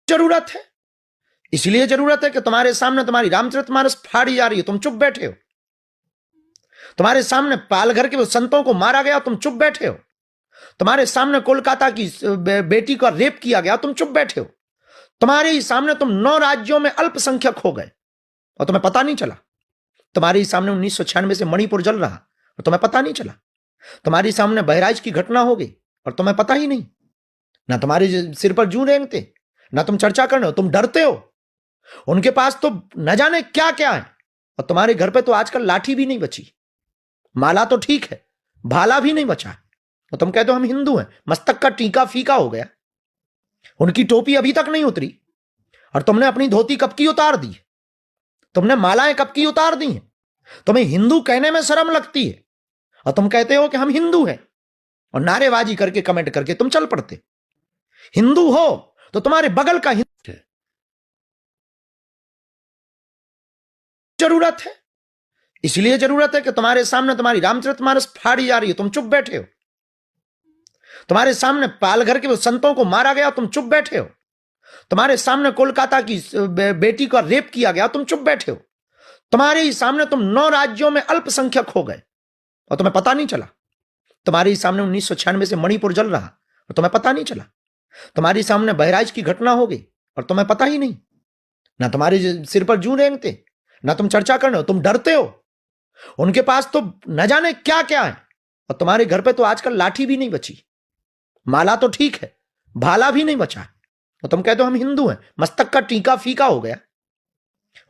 जरूरत है, इसलिए जरूरत है कि तुम्हारे सामने तुम्हारी रामचरितमानस फाड़ी जा रही है, तुम चुप बैठे हो। तुम्हारे सामने पालघर के संतों को मारा गया, तुम चुप बैठे हो। तुम्हारे सामने कोलकाता की बेटी का रेप किया गया, तुम चुप बैठे हो। तुम्हारे ही सामने तुम 9 राज्यों में अल्पसंख्यक हो गए और तुम्हें पता नहीं चला। तुम्हारे ही सामने 1996 से मणिपुर जल रहा और तुम्हें पता नहीं चला। तुम्हारे सामने बहराइच की घटना हो गई और तुम्हें पता ही नहीं। ना तुम्हारे सिर पर जूं रेंगते, ना तुम चर्चा करने हो, तुम डरते हो। उनके पास तो न जाने क्या क्या है और तुम्हारे घर पे तो आजकल लाठी भी नहीं बची। माला तो ठीक है, भाला भी नहीं बचा और तुम कहते हो हम हिंदू हैं। मस्तक का टीका फीका हो गया, उनकी टोपी अभी तक नहीं उतरी और तुमने अपनी धोती कब की उतार दी, तुमने मालाएं कब की उतार दी हैं। तुम्हें हिंदू कहने में शर्म लगती है और तुम कहते हो कि हम हिंदू हैं और नारेबाजी करके कमेंट करके तुम चल पड़ते। हिंदू हो तो तुम्हारे बगल का हिंदू है। जरूरत है, इसलिए जरूरत है कि तुम्हारे सामने तुम्हारी रामचरितमानस फाड़ी जा रही है, तुम चुप बैठे हो। तुम्हारे सामने पालघर के संतों को मारा गया, तुम चुप बैठे हो। तुम्हारे सामने कोलकाता की बेटी का रेप किया गया, तुम चुप बैठे हो। तुम्हारे ही सामने तुम 9 राज्यों में अल्पसंख्यक हो गए और तुम्हें पता नहीं चला। तुम्हारे ही सामने 1996 से मणिपुर जल रहा और तुम्हें पता नहीं चला। तुम्हारे सामने बहराइच की घटना हो गई और तुम्हें पता ही नहीं। ना तुम्हारे सिर पर जूं रेंगते, ना तुम चर्चा करने हो, तुम डरते हो। उनके पास तो न जाने क्या क्या है और तुम्हारे घर पे तो आजकल लाठी भी नहीं बची। माला तो ठीक है, भाला भी नहीं बचा और तुम कहते हो हम हिंदू हैं। मस्तक का टीका फीका हो गया,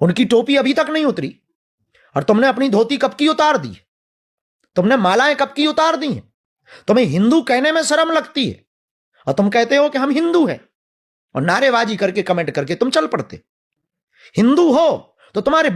उनकी टोपी अभी तक नहीं उतरी और तुमने अपनी धोती कब की उतार दी, तुमने मालाएं कब की उतार दी हैं। तुम्हें हिंदू कहने में शर्म लगती है और तुम कहते हो कि हम हिंदू हैं और नारेबाजी करके कमेंट करके तुम चल पड़ते। हिंदू हो तो तुम्हारे